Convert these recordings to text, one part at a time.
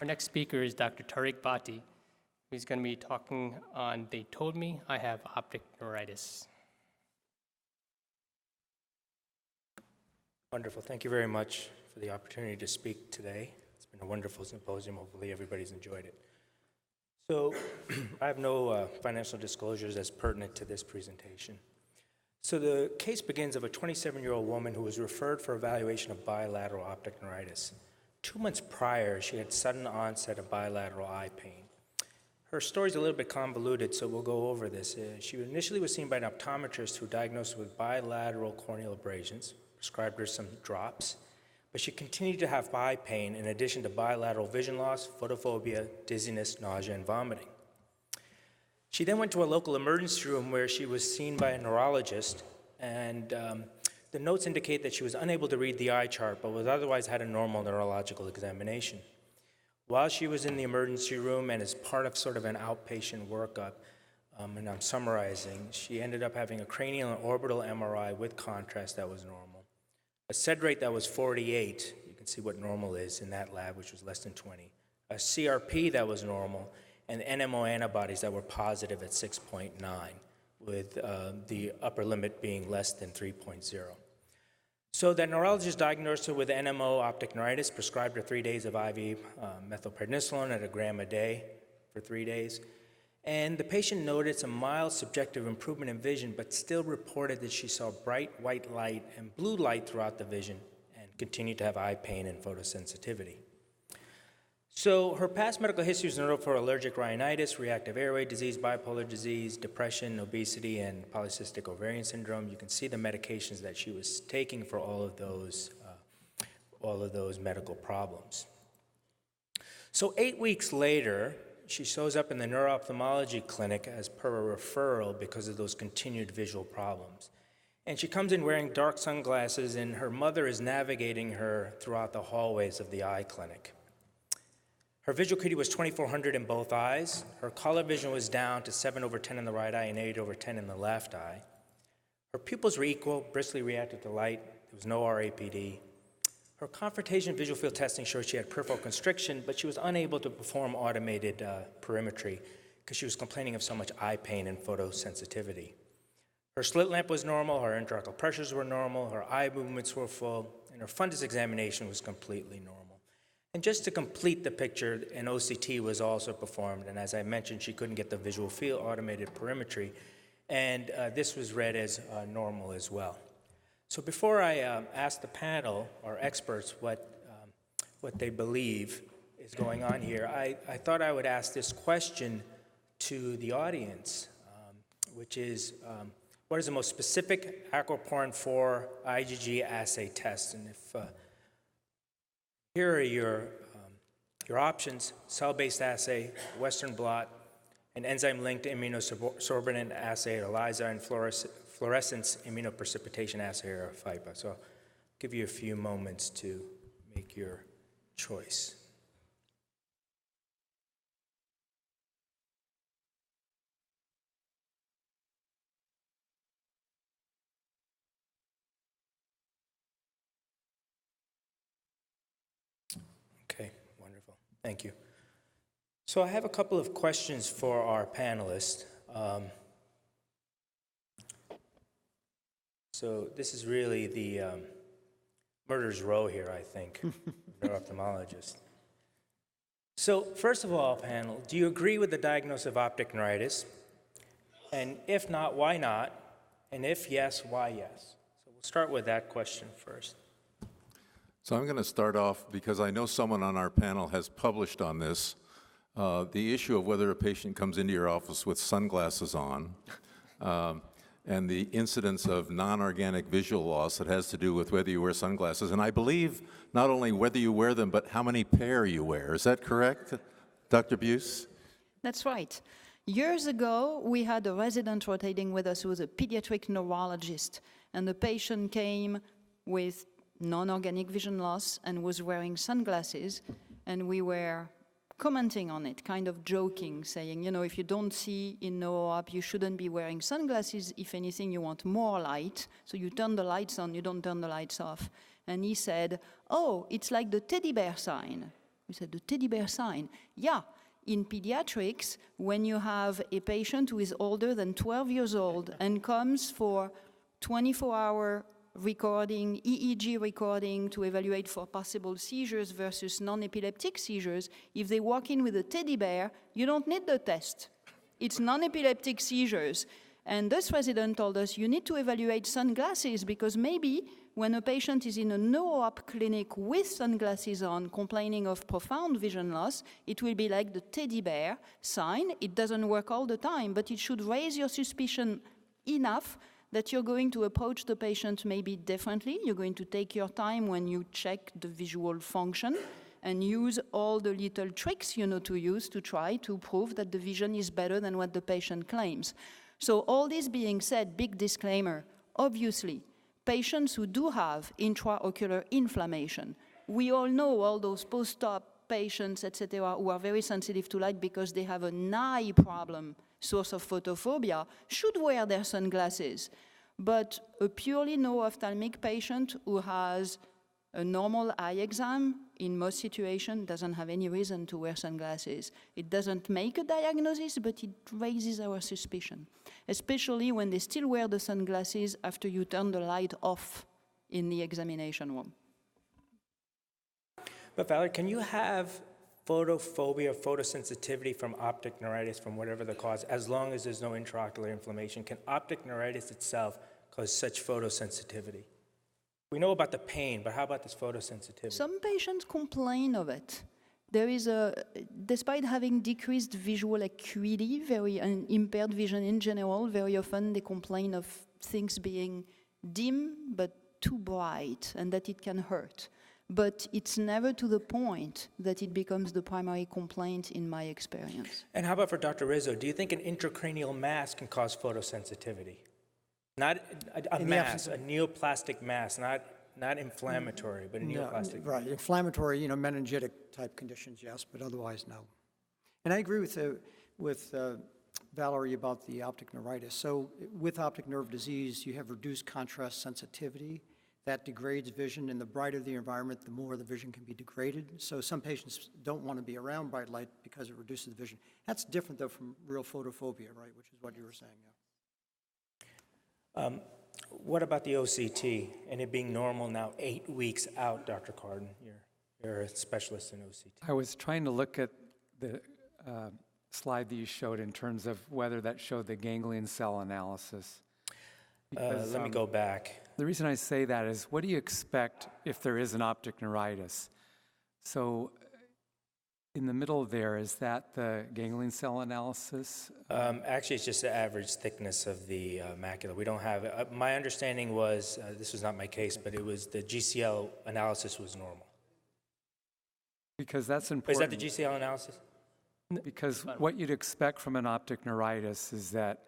Our next speaker is Dr. Tariq Bhatti, who's going to be talking on They Told Me I Have Optic Neuritis. Wonderful. Thank you very much for the opportunity to speak today. It's been a wonderful symposium. Hopefully everybody's enjoyed it. So I have no financial disclosures as pertinent to this presentation. So the case begins of a 27-year-old woman who was referred for evaluation of bilateral optic neuritis. 2 months prior, she had sudden onset of bilateral eye pain. Her story's a little bit convoluted, so we'll go over this. She initially was seen by an optometrist who diagnosed her with bilateral corneal abrasions, prescribed her some drops, but she continued to have eye pain in addition to bilateral vision loss, photophobia, dizziness, nausea, and vomiting. She then went to a local emergency room where she was seen by a neurologist, and the notes indicate that she was unable to read the eye chart, but was otherwise had a normal neurological examination. While she was in the emergency room and as part of sort of an outpatient workup, and I'm summarizing, she ended up having a cranial and orbital MRI with contrast that was normal, a SED rate that was 48, you can see what normal is in that lab, which was less than 20, a CRP that was normal, and NMO antibodies that were positive at 6.9, with the upper limit being less than 3.0. So that neurologist diagnosed her with NMO optic neuritis, prescribed her 3 days of IV methylprednisolone at 1 gram a day for 3 days. And the patient noted some mild subjective improvement in vision, but still reported that she saw bright white light and blue light throughout the vision and continued to have eye pain and photosensitivity. So her past medical history was noted for allergic rhinitis, reactive airway disease, bipolar disease, depression, obesity, and polycystic ovarian syndrome. You can see the medications that she was taking for all of those medical problems. So 8 weeks later, she shows up in the neuro-ophthalmology clinic as per a referral because of those continued visual problems. And she comes in wearing dark sunglasses, and her mother is navigating her throughout the hallways of the eye clinic. Her visual acuity was 2400 in both eyes. Her color vision was down to 7/10 in the right eye and 8/10 in the left eye. Her pupils were equal, briskly reacted to light. There was no RAPD. Her confrontation visual field testing showed she had peripheral constriction, but she was unable to perform automated perimetry because she was complaining of so much eye pain and photosensitivity. Her slit lamp was normal, her intraocular pressures were normal, her eye movements were full, and her fundus examination was completely normal. And just to complete the picture, an OCT was also performed, and as I mentioned, she couldn't get the visual field automated perimetry, and this was read as normal as well. So before I ask the panel, or experts, what they believe is going on here, I thought I would ask this question to the audience, which is, what is the most specific aquaporin 4 IgG assay test? And if here are your options: cell-based assay, Western blot, an enzyme-linked immunosorbent assay, or ELISA, and fluorescence immunoprecipitation assay, or FIPA. So I'll give you a few moments to make your choice. Okay, wonderful. Thank you. So I have a couple of questions for our panelists. So this is really the murderer's row here, I think, neuro-ophthalmologist. So first of all, panel, do you agree with the diagnosis of optic neuritis? And if not, why not? And if yes, why yes? So we'll start with that question first. So I'm going to start off because I know someone on our panel has published on this, the issue of whether a patient comes into your office with sunglasses on, and the incidence of non-organic visual loss that has to do with whether you wear sunglasses. And I believe not only whether you wear them, but how many pair you wear. Is that correct, Dr. Buse? That's right. Years ago, we had a resident rotating with us who was a pediatric neurologist, and the patient came with non-organic vision loss and was wearing sunglasses, and we were commenting on it, kind of joking, saying, you know, if you don't see in NEU05, you shouldn't be wearing sunglasses. If anything, you want more light, so you turn the lights on, you don't turn the lights off. And he said, oh, it's like the teddy bear sign. You said the teddy bear sign. Yeah, in pediatrics, when you have a patient who is older than 12 years old and comes for 24-hour recording, EEG recording to evaluate for possible seizures versus non-epileptic seizures, if they walk in with a teddy bear, you don't need the test. It's non-epileptic seizures. And this resident told us, you need to evaluate sunglasses because maybe when a patient is in a neuro-op clinic with sunglasses on complaining of profound vision loss, it will be like the teddy bear sign. It doesn't work all the time, but it should raise your suspicion enough that you're going to approach the patient maybe differently. You're going to take your time when you check the visual function and use all the little tricks you know to use to try to prove that the vision is better than what the patient claims. So all this being said, big disclaimer, obviously, patients who do have intraocular inflammation, we all know all those post-op patients, etc., who are very sensitive to light because they have an eye problem, source of photophobia, should wear their sunglasses. But a purely no-ophthalmic patient who has a normal eye exam, in most situations, doesn't have any reason to wear sunglasses. It doesn't make a diagnosis, but it raises our suspicion, especially when they still wear the sunglasses after you turn the light off in the examination room. But Valerie, can you have photophobia, photosensitivity from optic neuritis, from whatever the cause, as long as there's no intraocular inflammation? Can optic neuritis itself cause such photosensitivity? We know about the pain, but how about this photosensitivity? Some patients complain of it. There is despite having decreased visual acuity, and impaired vision in general, very often they complain of things being dim but too bright and that it can hurt. But it's never to the point that it becomes the primary complaint in my experience. And how about for Dr. Rizzo? Do you think an intracranial mass can cause photosensitivity? Not a mass, a neoplastic mass, not inflammatory, but a neoplastic. Right, inflammatory, meningitic type conditions, yes, but otherwise, no. And I agree with Valerie about the optic neuritis. So with optic nerve disease, you have reduced contrast sensitivity. That degrades vision, and the brighter the environment, the more the vision can be degraded. So some patients don't want to be around bright light because it reduces the vision. That's different, though, from real photophobia, right, which is what you were saying, yeah. What about the OCT and it being normal now 8 weeks out, Dr. Carden? You're a specialist in OCT. I was trying to look at the slide that you showed in terms of whether that showed the ganglion cell analysis. Because, let me go back. The reason I say that is, what do you expect if there is an optic neuritis? So in the middle there, is that the ganglion cell analysis? Actually, it's just the average thickness of the macula. We don't have, my understanding was, this was not my case, but it was the GCL analysis was normal. Because that's important. Is that the GCL analysis? Because what you'd expect from an optic neuritis is that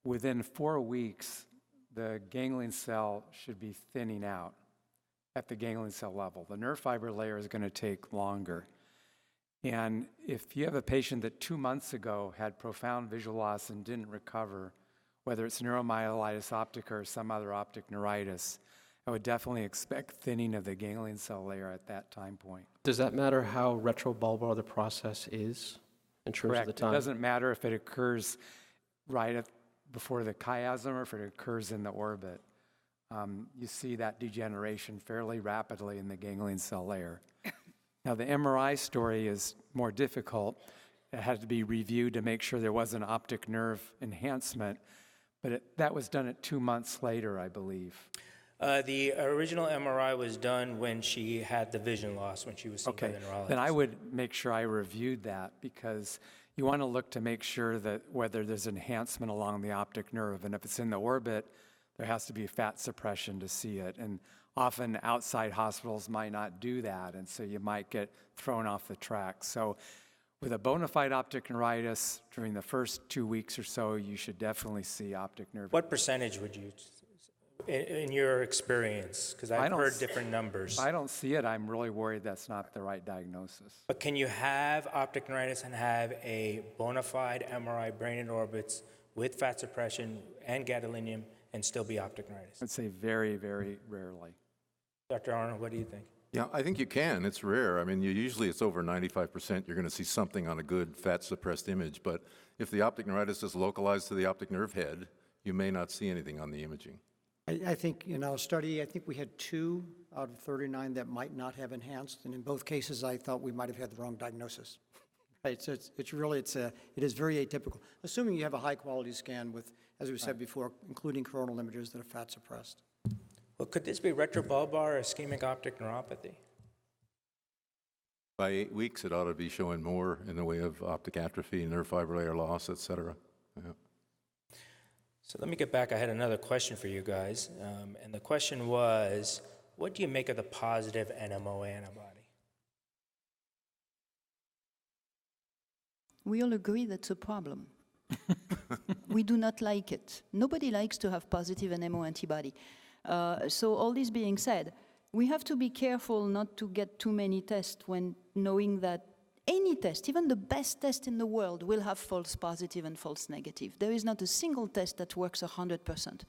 within 4 weeks, the ganglion cell should be thinning out at the ganglion cell level. The nerve fiber layer is going to take longer. And if you have a patient that 2 months ago had profound visual loss and didn't recover, whether it's neuromyelitis optica or some other optic neuritis, I would definitely expect thinning of the ganglion cell layer at that time point. Does that matter how retrobulbar the process is in terms Correct. of the time? It doesn't matter if it occurs right before the chiasm or if it occurs in the orbit. You see that degeneration fairly rapidly in the ganglion cell layer. Now, the MRI story is more difficult. It had to be reviewed to make sure there wasn't optic nerve enhancement, but that was done at 2 months later, I believe. The original MRI was done when she had the vision loss, when she was seen by the neurologist. Then I would make sure I reviewed that, because you want to look to make sure that whether there's enhancement along the optic nerve, and if it's in the orbit, there has to be fat suppression to see it. And often outside hospitals might not do that, and so you might get thrown off the track. So with a bona fide optic neuritis, during the first 2 weeks or so, you should definitely see optic nerve. What percentage would you, in your experience, because I've heard different numbers. If I don't see it, I'm really worried that's not the right diagnosis. But can you have optic neuritis and have a bona fide MRI brain in orbits with fat suppression and gadolinium and still be optic neuritis? I'd say very, very rarely. Dr. Arnold, what do you think? Yeah, I think you can. It's rare. I mean, usually it's over 95%. You're going to see something on a good fat-suppressed image. But if the optic neuritis is localized to the optic nerve head, you may not see anything on the imaging. I think in our study, I think we had 2 out of 39 that might not have enhanced, and in both cases, I thought we might have had the wrong diagnosis. Right, so it is very atypical, assuming you have a high-quality scan with, as we said before, including coronal images that are fat suppressed. Well, could this be retrobulbar ischemic optic neuropathy? By 8 weeks, it ought to be showing more in the way of optic atrophy, nerve fiber layer loss, et cetera. Yeah. So let me get back. I had another question for you guys, and the question was, what do you make of the positive NMO antibody? We all agree that's a problem. We do not like it. Nobody likes to have positive NMO antibody. So all this being said, we have to be careful not to get too many tests when knowing that any test, even the best test in the world, will have false positive and false negative. There is not a single test that works 100%.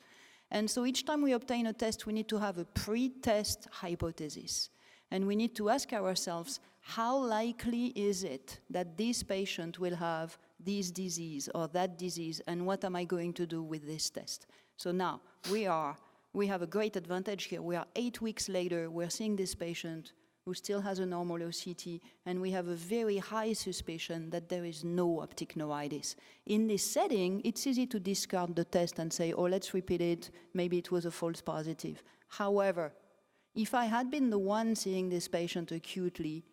And so each time we obtain a test, we need to have a pre-test hypothesis. And we need to ask ourselves, how likely is it that this patient will have this disease or that disease, and what am I going to do with this test? So now, we have a great advantage here. We are 8 weeks later, we're seeing this patient who still has a normal OCT, and we have a very high suspicion that there is no optic neuritis. In this setting, it's easy to discard the test and say, oh, let's repeat it, maybe it was a false positive. However, if I had been the one seeing this patient acutely,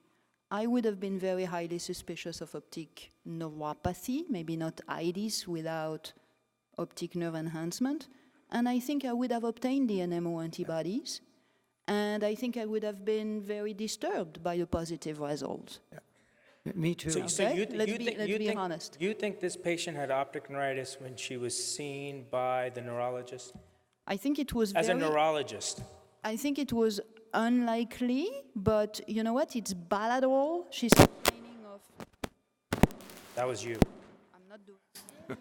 I would have been very highly suspicious of optic neuropathy, maybe not IDIS without optic nerve enhancement, and I think I would have obtained the NMO antibodies, and I think I would have been very disturbed by the positive result. Yeah. Me too. Let's be honest. You think this patient had optic neuritis when she was seen by the neurologist? I think it was As a neurologist? I think it was unlikely, but you know what? It's bilateral. She's complaining of... That was you. I'm not doing...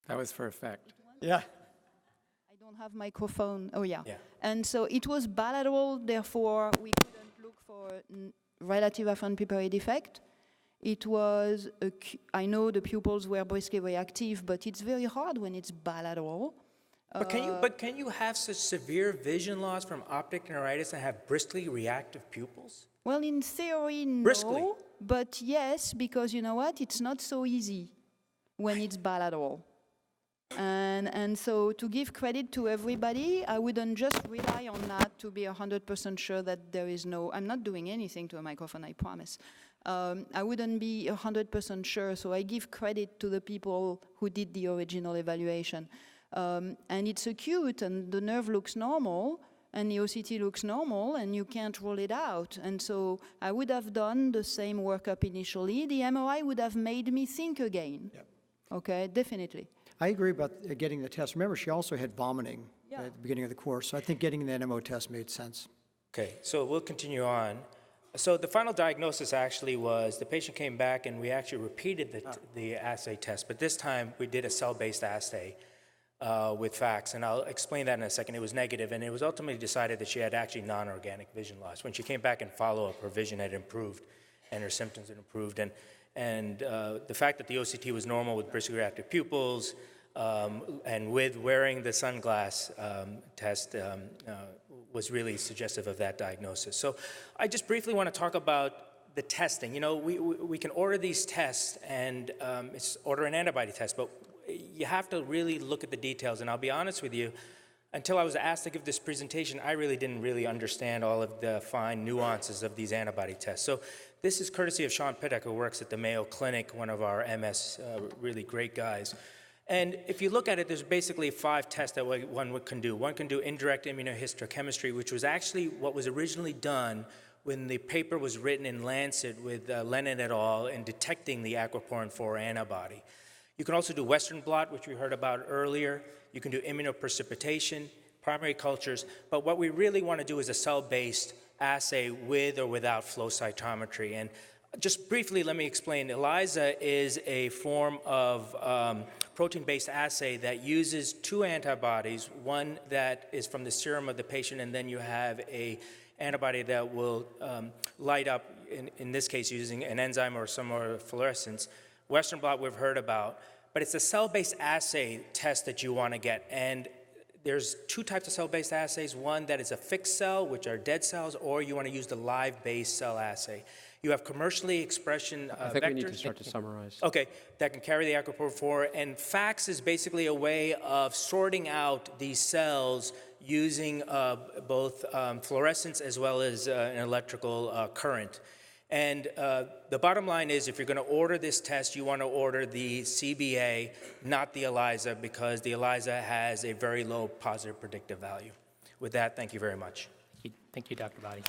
That was for effect. Yeah. I don't have microphone. Oh, yeah. Yeah. And so it was bilateral, therefore we couldn't look for relative afferent pupillary defect. It was, I know the pupils were briskly reactive, but it's very hard when it's bilateral. But can you have such severe vision loss from optic neuritis and have briskly reactive pupils? Well, in theory, no. Briskly. But yes, because you know what? It's not so easy when it's bilateral. And so to give credit to everybody, I wouldn't just rely on that to be 100% sure that there is no, I'm not doing anything to a microphone, I promise. I wouldn't be 100% sure, so I give credit to the people who did the original evaluation. And it's acute, and the nerve looks normal, and the OCT looks normal, and you can't rule it out. And so I would have done the same workup initially. The MRI would have made me think again. Yep. Okay, definitely. I agree about getting the test. Remember, she also had vomiting at the beginning of the course, so I think getting the NMO test made sense. Okay, so we'll continue on. So the final diagnosis actually was the patient came back and we actually repeated the assay test, but this time we did a cell-based assay with FACS, and I'll explain that in a second. It was negative, and it was ultimately decided that she had actually non-organic vision loss. When she came back in follow-up, her vision had improved and her symptoms had improved. And the fact that the OCT was normal with briskly reactive pupils and with wearing the sunglass test was really suggestive of that diagnosis. So I just briefly want to talk about the testing. You know, we can order these tests and order an antibody test, but you have to really look at the details. And I'll be honest with you, until I was asked to give this presentation, I really didn't understand all of the fine nuances of these antibody tests. So this is courtesy of Sean Pittock, who works at the Mayo Clinic, one of our MS really great guys. And if you look at it, there's basically 5 tests that one can do. One can do indirect immunohistochemistry, which was actually what was originally done when the paper was written in Lancet with Lennon et al. In detecting the aquaporin 4 antibody. You can also do Western blot, which we heard about earlier. You can do immunoprecipitation, primary cultures. But what we really want to do is a cell-based assay with or without flow cytometry. And just briefly, let me explain. ELISA is a form of protein-based assay that uses 2 antibodies, one that is from the serum of the patient, and then you have a antibody that will light up, in this case using an enzyme or some other fluorescence. Western blot we've heard about, but it's a cell-based assay test that you want to get. And there's two types of cell-based assays. One that is a fixed cell, which are dead cells, or you want to use the live-based cell assay. You have commercially expression I think vectors. we need to start to summarize. Okay, that can carry the aquaporin 4, and FACS is basically a way of sorting out these cells using both fluorescence as well as an electrical current. And the bottom line is, if you're going to order this test, you want to order the CBA, not the ELISA, because the ELISA has a very low positive predictive value. With that, thank you very much. Thank you, Dr. Body.